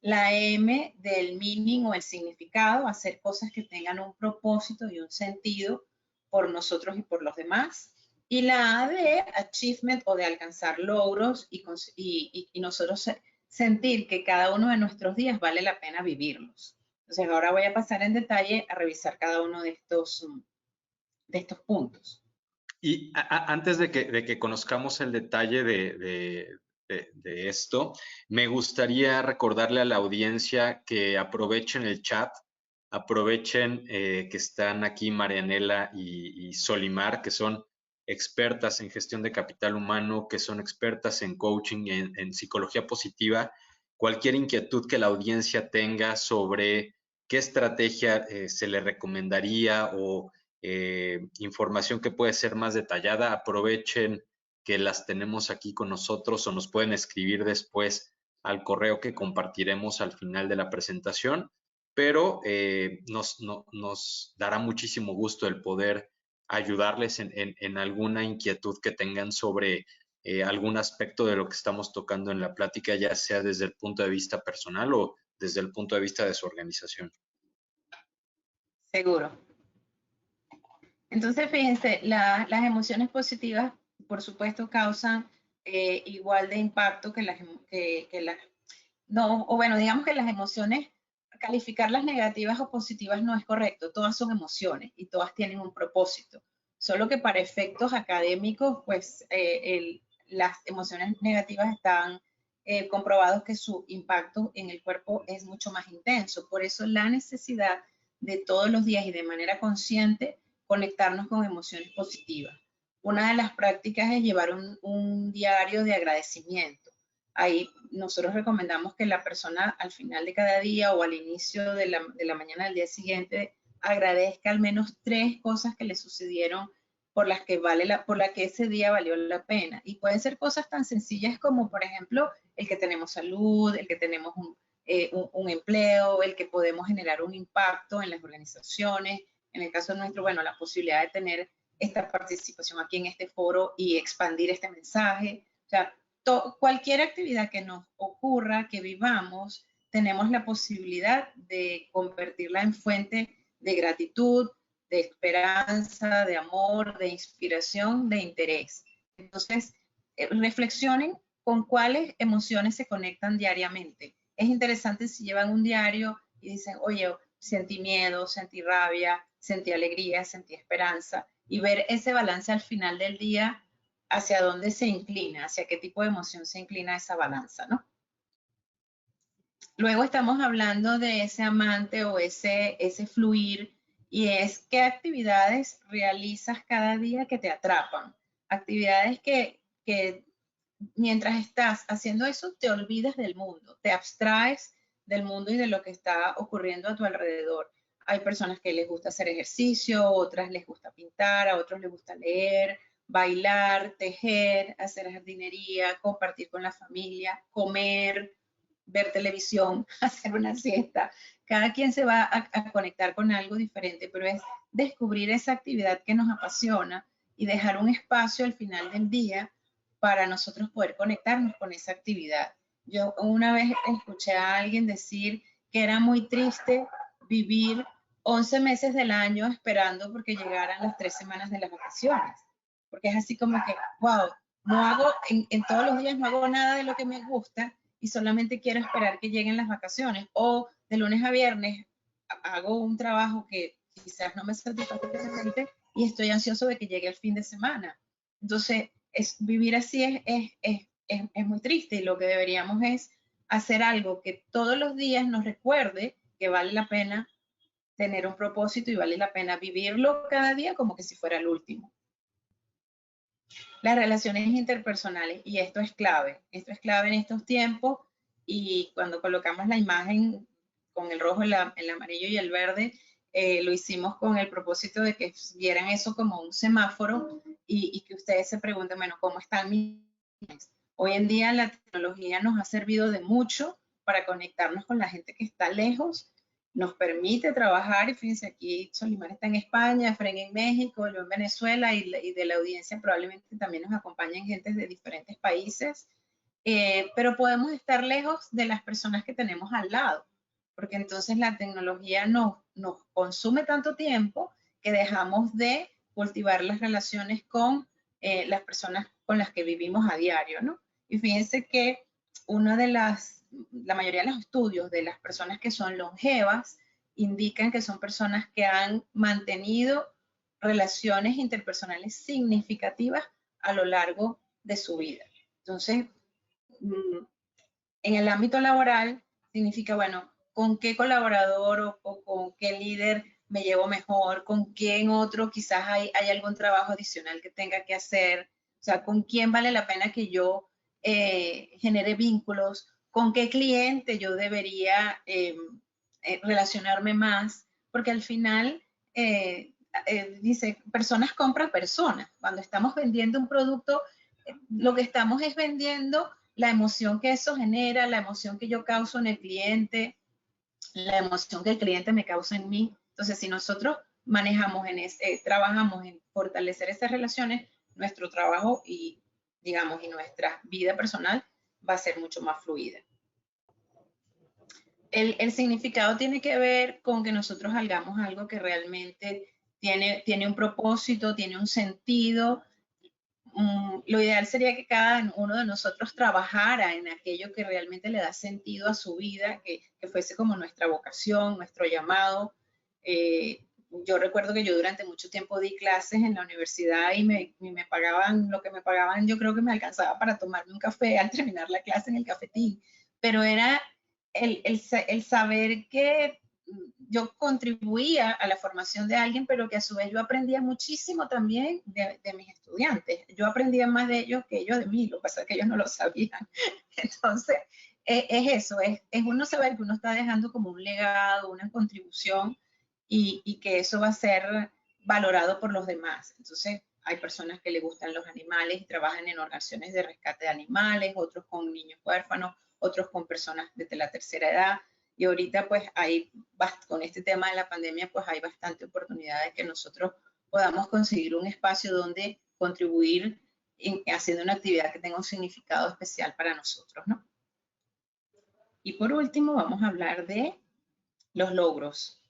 La M del meaning o el significado, hacer cosas que tengan un propósito y un sentido por nosotros y por los demás. Y la A de achievement o de alcanzar logros y nosotros sentir que cada uno de nuestros días vale la pena vivirlos. Entonces ahora voy a pasar en detalle a revisar cada uno de estos puntos. Y antes de que conozcamos el detalle de esto, me gustaría recordarle a la audiencia que aprovechen el chat, aprovechen que están aquí Marianela y Solimar, que son expertas en gestión de capital humano, que son expertas en coaching, en psicología positiva. Cualquier inquietud que la audiencia tenga sobre qué estrategia se le recomendaría o información que puede ser más detallada, aprovechen que las tenemos aquí con nosotros o nos pueden escribir después al correo que compartiremos al final de la presentación, pero nos dará muchísimo gusto el poder ayudarles en alguna inquietud que tengan sobre algún aspecto de lo que estamos tocando en la plática, ya sea desde el punto de vista personal o desde el punto de vista de su organización. Seguro. Entonces, fíjense, las emociones positivas, por supuesto, causan igual de impacto que las, digamos que las emociones, calificarlas negativas o positivas no es correcto, todas son emociones y todas tienen un propósito, solo que para efectos académicos, pues las emociones negativas están comprobados que su impacto en el cuerpo es mucho más intenso, por eso la necesidad de todos los días y de manera consciente conectarnos con emociones positivas. Una de las prácticas es llevar un diario de agradecimiento. Ahí nosotros recomendamos que la persona al final de cada día o al inicio de la mañana del día siguiente agradezca al menos 3 cosas que le sucedieron por las que ese día valió la pena. Y pueden ser cosas tan sencillas como, por ejemplo, el que tenemos salud, el que tenemos un empleo, el que podemos generar un impacto en las organizaciones. En el caso nuestro, bueno, la posibilidad de tener esta participación aquí en este foro y expandir este mensaje. O sea, cualquier actividad que nos ocurra, que vivamos, tenemos la posibilidad de convertirla en fuente de gratitud, de esperanza, de amor, de inspiración, de interés. Entonces, reflexionen con cuáles emociones se conectan diariamente. Es interesante si llevan un diario y dicen, oye, sentí miedo, sentí rabia, sentí alegría, sentí esperanza, y ver ese balance al final del día, hacia dónde se inclina, hacia qué tipo de emoción se inclina esa balanza, ¿no? Luego estamos hablando de ese amante o ese fluir, y es qué actividades realizas cada día que te atrapan. Actividades que mientras estás haciendo eso te olvidas del mundo, te abstraes del mundo y de lo que está ocurriendo a tu alrededor. Hay personas que les gusta hacer ejercicio, otras les gusta pintar, a otros les gusta leer, bailar, tejer, hacer jardinería, compartir con la familia, comer, ver televisión, hacer una siesta. Cada quien se va a conectar con algo diferente, pero es descubrir esa actividad que nos apasiona y dejar un espacio al final del día para nosotros poder conectarnos con esa actividad. Yo una vez escuché a alguien decir que era muy triste vivir 11 meses del año esperando porque llegaran las 3 semanas de las vacaciones. Porque es así como que, wow, no hago, en todos los días no hago nada de lo que me gusta, y solamente quiero esperar que lleguen las vacaciones, o de lunes a viernes hago un trabajo que quizás no me satisface plenamente y estoy ansioso de que llegue el fin de semana. Entonces, vivir así es muy triste, y lo que deberíamos es hacer algo que todos los días nos recuerde que vale la pena tener un propósito y vale la pena vivirlo cada día como que si fuera el último. Las relaciones interpersonales, y esto es clave en estos tiempos, y cuando colocamos la imagen con el rojo, el amarillo y el verde, lo hicimos con el propósito de que vieran eso como un semáforo y que ustedes se pregunten, bueno, ¿cómo están mis? Hoy en día la tecnología nos ha servido de mucho para conectarnos con la gente que está lejos, nos permite trabajar, y fíjense, aquí Solimar está en España, Efren en México, yo en Venezuela, y de la audiencia probablemente también nos acompañan gentes de diferentes países, pero podemos estar lejos de las personas que tenemos al lado, porque entonces la tecnología nos consume tanto tiempo que dejamos de cultivar las relaciones con las personas con las que vivimos a diario, ¿no? Y fíjense que la mayoría de los estudios de las personas que son longevas indican que son personas que han mantenido relaciones interpersonales significativas a lo largo de su vida. Entonces, en el ámbito laboral significa, bueno, con qué colaborador o con qué líder me llevo mejor, con quién otro quizás hay algún trabajo adicional que tenga que hacer, o sea, con quién vale la pena que yo genere vínculos, con qué cliente yo debería relacionarme más, porque al final dice, personas compran personas. Cuando estamos vendiendo un producto, lo que estamos es vendiendo la emoción que eso genera, la emoción que yo causo en el cliente, la emoción que el cliente me causa en mí. Entonces, si nosotros manejamos trabajamos en fortalecer esas relaciones, nuestro trabajo y, digamos, y nuestra vida personal va a ser mucho más fluida. El significado tiene que ver con que nosotros hagamos algo que realmente tiene un propósito, tiene un sentido. Lo ideal sería que cada uno de nosotros trabajara en aquello que realmente le da sentido a su vida, que fuese como nuestra vocación, nuestro llamado. Yo recuerdo que yo durante mucho tiempo di clases en la universidad y me pagaban lo que me pagaban, yo creo que me alcanzaba para tomarme un café al terminar la clase en el cafetín, pero era el saber que yo contribuía a la formación de alguien, pero que a su vez yo aprendía muchísimo también de mis estudiantes. Yo aprendía más de ellos que ellos de mí, lo que pasa es que ellos no lo sabían. Entonces, es eso, es uno saber que uno está dejando como un legado, una contribución, y que eso va a ser valorado por los demás. Entonces, hay personas que les gustan los animales y trabajan en organizaciones de rescate de animales, otros con niños huérfanos, otros con personas desde la tercera edad. Y ahorita, pues, con este tema de la pandemia, pues hay bastante oportunidad de que nosotros podamos conseguir un espacio donde contribuir haciendo una actividad que tenga un significado especial para nosotros, ¿no? Y por último, vamos a hablar de los logros.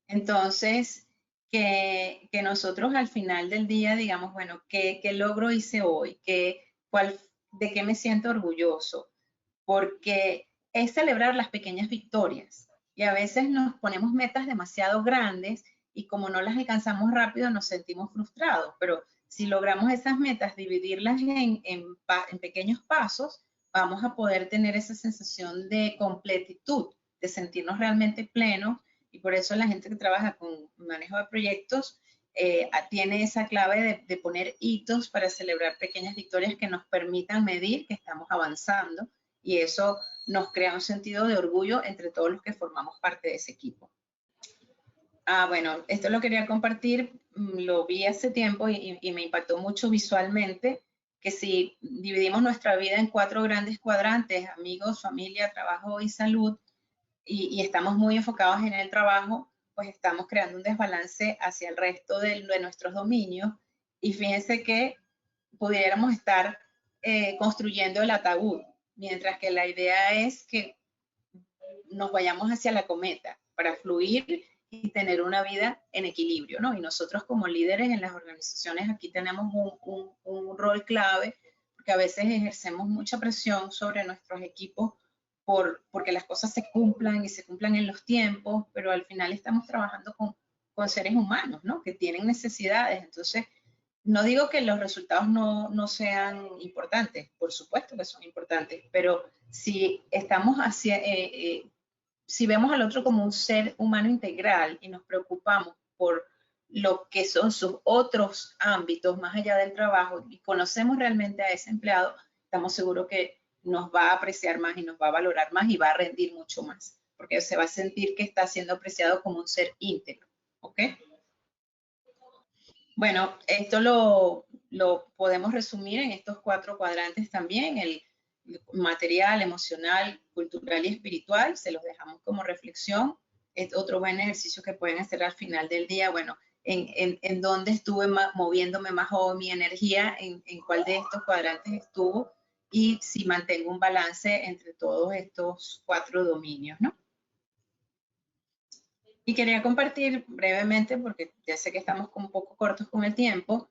Entonces, que nosotros al final del día digamos, bueno, ¿qué logro hice hoy? ¿De qué me siento orgulloso? Porque es celebrar las pequeñas victorias. Y a veces nos ponemos metas demasiado grandes y como no las alcanzamos rápido nos sentimos frustrados. Pero si logramos esas metas, dividirlas en pequeños pasos, vamos a poder tener esa sensación de completitud, de sentirnos realmente plenos. Y por eso la gente que trabaja con manejo de proyectos tiene esa clave de poner hitos para celebrar pequeñas victorias que nos permitan medir que estamos avanzando, y eso nos crea un sentido de orgullo entre todos los que formamos parte de ese equipo. Bueno, esto lo quería compartir, lo vi hace tiempo y me impactó mucho visualmente, que si dividimos nuestra vida en 4 grandes cuadrantes, amigos, familia, trabajo y salud, y estamos muy enfocados en el trabajo, pues estamos creando un desbalance hacia el resto de nuestros dominios, y fíjense que pudiéramos estar construyendo el ataúd, mientras que la idea es que nos vayamos hacia la cometa para fluir y tener una vida en equilibrio, ¿no? Y nosotros como líderes en las organizaciones aquí tenemos un rol clave, porque a veces ejercemos mucha presión sobre nuestros equipos porque las cosas se cumplan y se cumplan en los tiempos, pero al final estamos trabajando con seres humanos, ¿no? Que tienen necesidades. Entonces, no digo que los resultados no sean importantes, por supuesto que son importantes, pero si estamos si vemos al otro como un ser humano integral y nos preocupamos por lo que son sus otros ámbitos más allá del trabajo y conocemos realmente a ese empleado, estamos seguros que nos va a apreciar más y nos va a valorar más y va a rendir mucho más, porque se va a sentir que está siendo apreciado como un ser íntegro, ¿ok? Bueno, esto lo podemos resumir en estos 4 cuadrantes también, el material, emocional, cultural y espiritual, se los dejamos como reflexión. Es otro buen ejercicio que pueden hacer al final del día, bueno, en dónde estuve moviéndome más hoy mi energía, en cuál de estos cuadrantes estuvo y si mantengo un balance entre todos estos 4 dominios, ¿no? Y quería compartir brevemente, porque ya sé que estamos un poco cortos con el tiempo,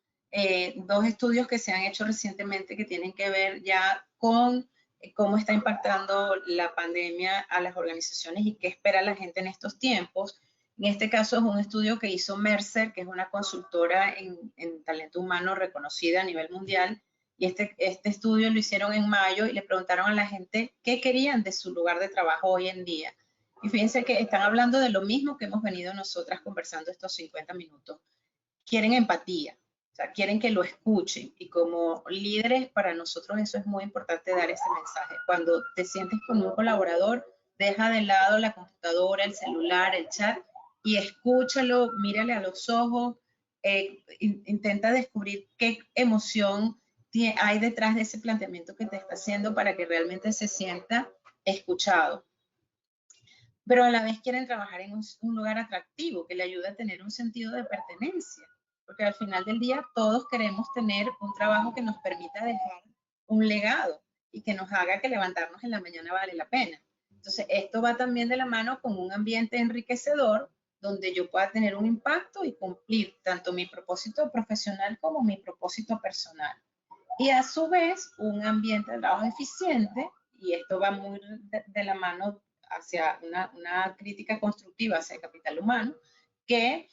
2 estudios que se han hecho recientemente que tienen que ver ya con cómo está impactando la pandemia a las organizaciones y qué espera la gente en estos tiempos. En este caso es un estudio que hizo Mercer, que es una consultora en talento humano reconocida a nivel mundial, y este estudio lo hicieron en mayo y le preguntaron a la gente qué querían de su lugar de trabajo hoy en día. Y fíjense que están hablando de lo mismo que hemos venido nosotras conversando estos 50 minutos. Quieren empatía, o sea, quieren que lo escuchen. Y como líderes, para nosotros eso es muy importante dar ese mensaje. Cuando te sientes con un colaborador, deja de lado la computadora, el celular, el chat y escúchalo, mírale a los ojos, intenta descubrir qué emoción hay detrás de ese planteamiento que te está haciendo para que realmente se sienta escuchado. Pero a la vez quieren trabajar en un lugar atractivo que le ayude a tener un sentido de pertenencia, porque al final del día todos queremos tener un trabajo que nos permita dejar un legado y que nos haga que levantarnos en la mañana vale la pena. Entonces, esto va también de la mano con un ambiente enriquecedor donde yo pueda tener un impacto y cumplir tanto mi propósito profesional como mi propósito personal. Y a su vez, un ambiente de trabajo eficiente, y esto va muy de la mano hacia una crítica constructiva hacia el capital humano, que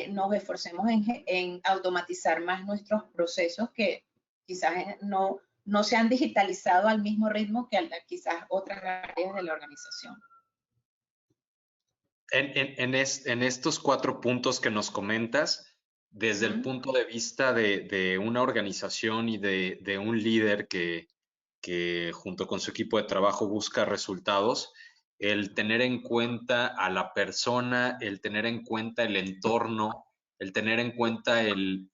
nos esforcemos en automatizar más nuestros procesos que quizás no se han digitalizado al mismo ritmo que quizás otras áreas de la organización. En estos 4 puntos que nos comentas, desde el punto de vista de una organización y de un líder que junto con su equipo de trabajo busca resultados, el tener en cuenta a la persona, el tener en cuenta el entorno, el tener en cuenta el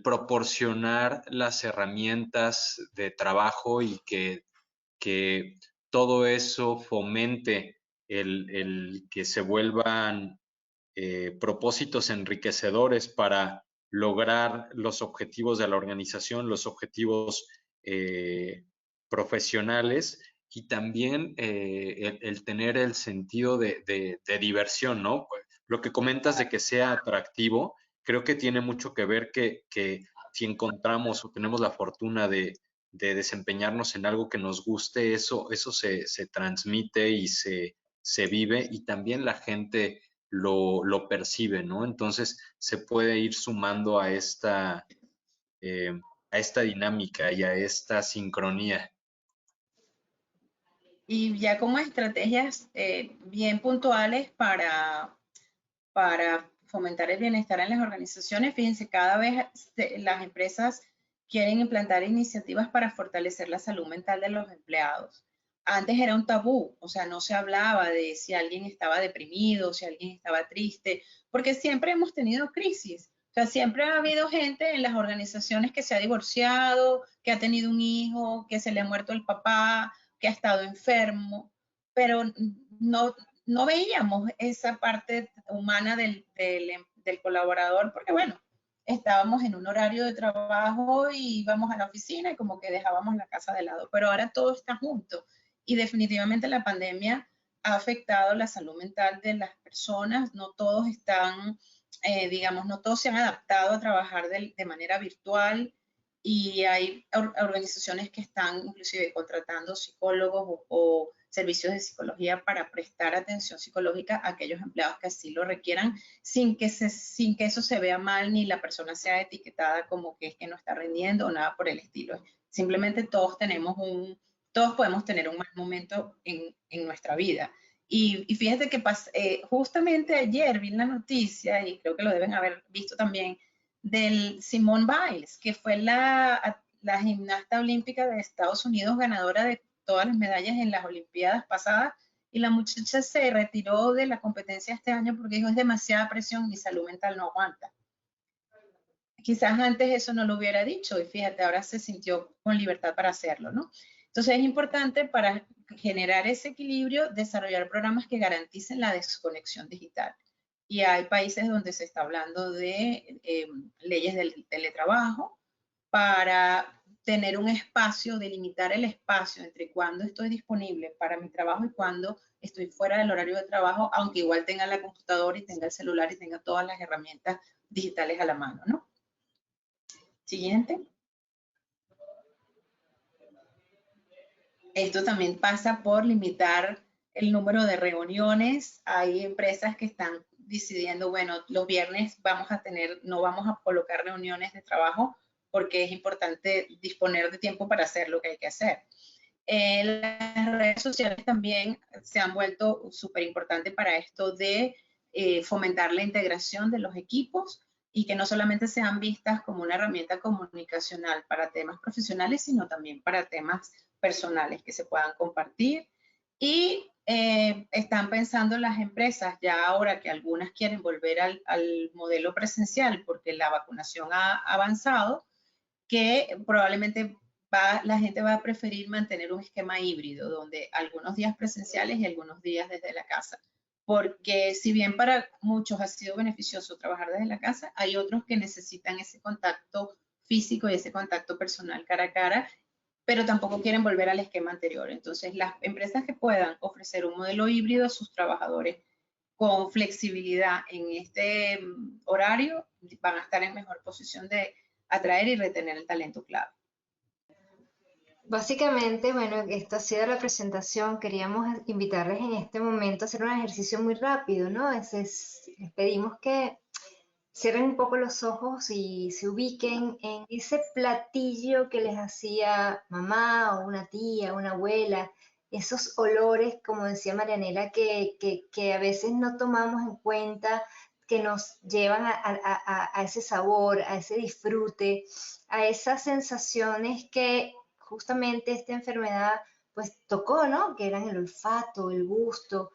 proporcionar las herramientas de trabajo y que todo eso fomente el que se vuelvan propósitos enriquecedores para lograr los objetivos de la organización, los objetivos profesionales y también el tener el sentido de diversión, ¿no? Lo que comentas de que sea atractivo, creo que tiene mucho que ver que si encontramos o tenemos la fortuna de desempeñarnos en algo que nos guste, eso se transmite y se vive y también la gente lo percibe, ¿no? Entonces se puede ir sumando a esta dinámica y a esta sincronía. Y ya como estrategias bien puntuales para fomentar el bienestar en las organizaciones, fíjense, cada vez las empresas quieren implantar iniciativas para fortalecer la salud mental de los empleados. Antes era un tabú, o sea, no se hablaba de si alguien estaba deprimido, si alguien estaba triste, porque siempre hemos tenido crisis. O sea, siempre ha habido gente en las organizaciones que se ha divorciado, que ha tenido un hijo, que se le ha muerto el papá, que ha estado enfermo, pero no veíamos esa parte humana del colaborador, porque bueno, estábamos en un horario de trabajo y íbamos a la oficina y como que dejábamos la casa de lado, pero ahora todo está junto y definitivamente la pandemia ha afectado la salud mental de las personas, no todos están, digamos, no todos se han adaptado a trabajar de manera virtual y hay organizaciones que están inclusive contratando psicólogos o servicios de psicología para prestar atención psicológica a aquellos empleados que así lo requieran, sin que eso se vea mal ni la persona sea etiquetada como que es que no está rindiendo o nada por el estilo. Simplemente todos podemos tener un mal momento en nuestra vida. Y fíjate que justamente ayer vi la noticia, y creo que lo deben haber visto también, del Simone Biles, que fue la gimnasta olímpica de Estados Unidos, ganadora de todas las medallas en las Olimpiadas pasadas, y la muchacha se retiró de la competencia este año porque dijo, es demasiada presión, mi salud mental no aguanta. Quizás antes eso no lo hubiera dicho, y fíjate, ahora se sintió con libertad para hacerlo, ¿no? Entonces es importante para generar ese equilibrio, desarrollar programas que garanticen la desconexión digital. Y hay países donde se está hablando de leyes del teletrabajo para tener un espacio, delimitar el espacio entre cuándo estoy disponible para mi trabajo y cuándo estoy fuera del horario de trabajo, aunque igual tenga la computadora y tenga el celular y tenga todas las herramientas digitales a la mano, ¿no? Siguiente. Esto también pasa por limitar el número de reuniones. Hay empresas que están decidiendo, bueno, los viernes no vamos a colocar reuniones de trabajo porque es importante disponer de tiempo para hacer lo que hay que hacer. Las redes sociales también se han vuelto súper importantes para esto de fomentar la integración de los equipos y que no solamente sean vistas como una herramienta comunicacional para temas profesionales, sino también para temas personales que se puedan compartir. Y están pensando las empresas, ya ahora que algunas quieren volver al modelo presencial porque la vacunación ha avanzado, que probablemente la gente va a preferir mantener un esquema híbrido, donde algunos días presenciales y algunos días desde la casa. Porque si bien para muchos ha sido beneficioso trabajar desde la casa, hay otros que necesitan ese contacto físico y ese contacto personal cara a cara, pero tampoco quieren volver al esquema anterior. Entonces, las empresas que puedan ofrecer un modelo híbrido a sus trabajadores con flexibilidad en este horario van a estar en mejor posición de atraer y retener el talento clave. Básicamente, bueno, esto ha sido la presentación. Queríamos invitarles en este momento a hacer un ejercicio muy rápido, ¿no? Les pedimos que cierren un poco los ojos y se ubiquen en ese platillo que les hacía mamá o una tía, una abuela, esos olores, como decía Marianela, que a veces no tomamos en cuenta, que nos llevan a ese sabor, a ese disfrute, a esas sensaciones que justamente esta enfermedad pues tocó, ¿no? Que eran el olfato, el gusto.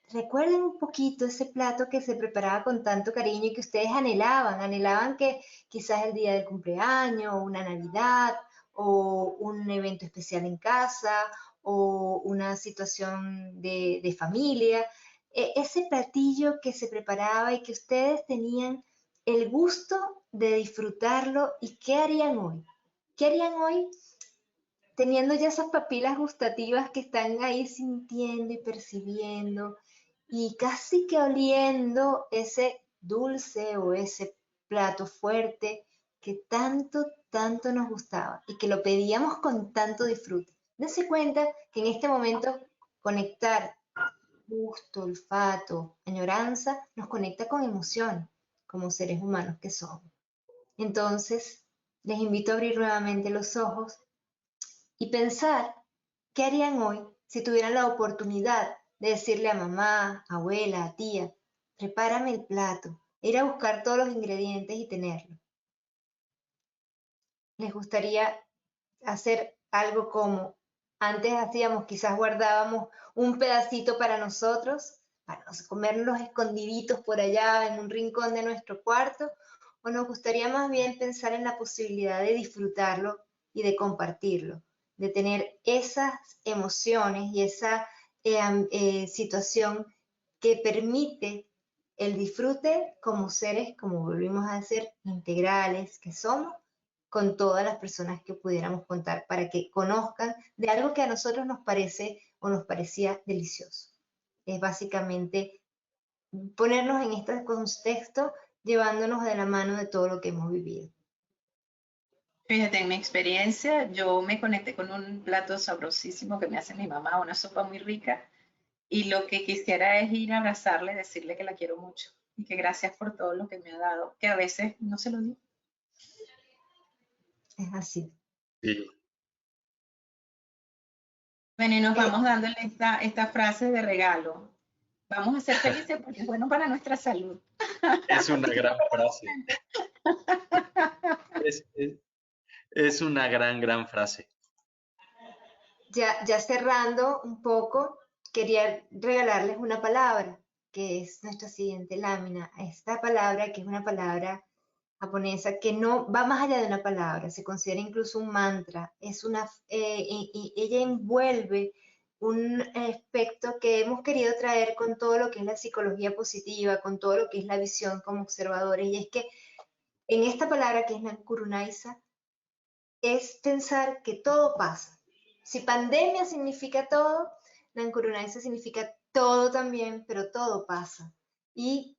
Recuerden un poquito ese plato que se preparaba con tanto cariño y que ustedes anhelaban que quizás el día del cumpleaños, o una Navidad, o un evento especial en casa, o una situación de familia, ese platillo que se preparaba y que ustedes tenían el gusto de disfrutarlo. ¿Y qué harían hoy? ¿Qué harían hoy teniendo ya esas papilas gustativas que están ahí sintiendo y percibiendo y casi que oliendo ese dulce o ese plato fuerte que tanto nos gustaba y que lo pedíamos con tanto disfrute? Dense cuenta que en este momento conectar gusto, olfato, añoranza nos conecta con emoción como seres humanos que somos. Entonces, les invito a abrir nuevamente los ojos y pensar qué harían hoy si tuvieran la oportunidad de decirle a mamá, abuela, tía, prepárame el plato, ir a buscar todos los ingredientes y tenerlo. ¿Les gustaría hacer algo como antes hacíamos? Quizás guardábamos un pedacito para nosotros, para comernos escondiditos por allá en un rincón de nuestro cuarto, o nos gustaría más bien pensar en la posibilidad de disfrutarlo y de compartirlo, de tener esas emociones y esa situación que permite el disfrute como seres, como volvimos a decir, integrales que somos, con todas las personas que pudiéramos contar, para que conozcan de algo que a nosotros nos parece o nos parecía delicioso. Es básicamente ponernos en este contexto, llevándonos de la mano de todo lo que hemos vivido. Fíjate, en mi experiencia, yo me conecté con un plato sabrosísimo que me hace mi mamá, una sopa muy rica, y lo que quisiera es ir a abrazarle, decirle que la quiero mucho y que gracias por todo lo que me ha dado, que a veces no se lo digo. Es así. Sí. Bueno, y nos vamos dándole esta frase de regalo. Vamos a ser felices porque es bueno para nuestra salud. Es una gran frase. Es una gran frase. Ya cerrando un poco, quería regalarles una palabra, que es nuestra siguiente lámina. Esta palabra, que es una palabra japonesa, que no va más allá de una palabra, se considera incluso un mantra. Y ella envuelve un aspecto que hemos querido traer con todo lo que es la psicología positiva, con todo lo que es la visión como observadores, y es que en esta palabra, que es Nankurunaisa, es pensar que todo pasa. Si pandemia significa todo, Nankurunaisa significa todo también, pero todo pasa. E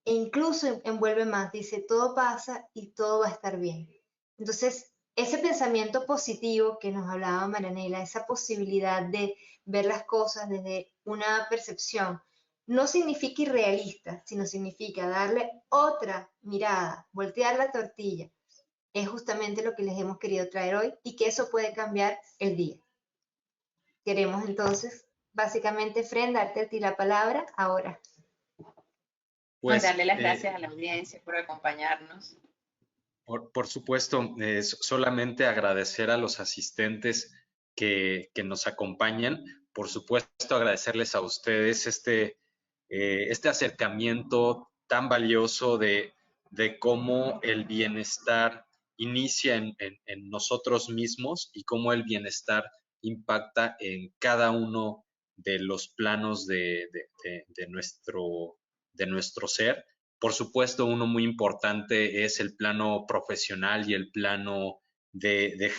incluso envuelve más, dice todo pasa y todo va a estar bien. Entonces, ese pensamiento positivo que nos hablaba Marianela, esa posibilidad de ver las cosas desde una percepción, no significa irrealista, sino significa darle otra mirada, voltear la tortilla. Es justamente lo que les hemos querido traer hoy y que eso puede cambiar el día. Queremos entonces, básicamente, Fren, darte a ti la palabra ahora. Pues, darle las gracias a la audiencia por acompañarnos. Por supuesto, solamente agradecer a los asistentes que nos acompañan. Por supuesto, agradecerles a ustedes este acercamiento tan valioso de cómo el bienestar inicia en nosotros mismos y cómo el bienestar impacta en cada uno de los planos de nuestro ser. Por supuesto, uno muy importante es el plano profesional y el plano de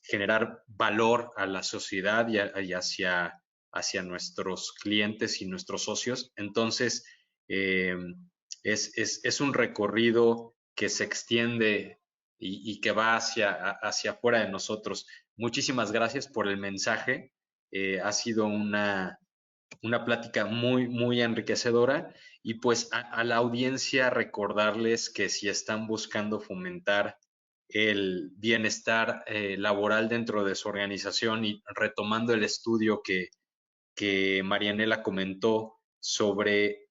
generar valor a la sociedad y hacia nuestros clientes y nuestros socios. Entonces, es un recorrido que se extiende y que va hacia afuera de nosotros. Muchísimas gracias por el mensaje. Ha sido una plática muy enriquecedora, y pues a la audiencia recordarles que si están buscando fomentar el bienestar laboral dentro de su organización, y retomando el estudio que Marianela comentó sobre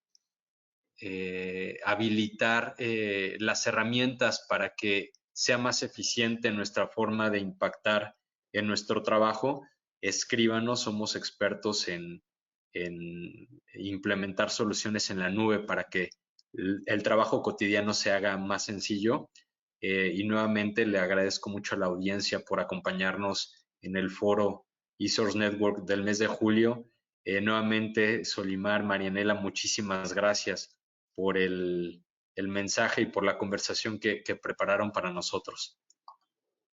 habilitar las herramientas para que sea más eficiente nuestra forma de impactar en nuestro trabajo, escríbanos, somos expertos en implementar soluciones en la nube para que el trabajo cotidiano se haga más sencillo. Y nuevamente le agradezco mucho a la audiencia por acompañarnos en el foro eSource Network del mes de julio. Nuevamente, Solimar, Marianela, muchísimas gracias por el mensaje y por la conversación que prepararon para nosotros.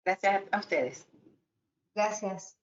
Gracias a ustedes. Gracias.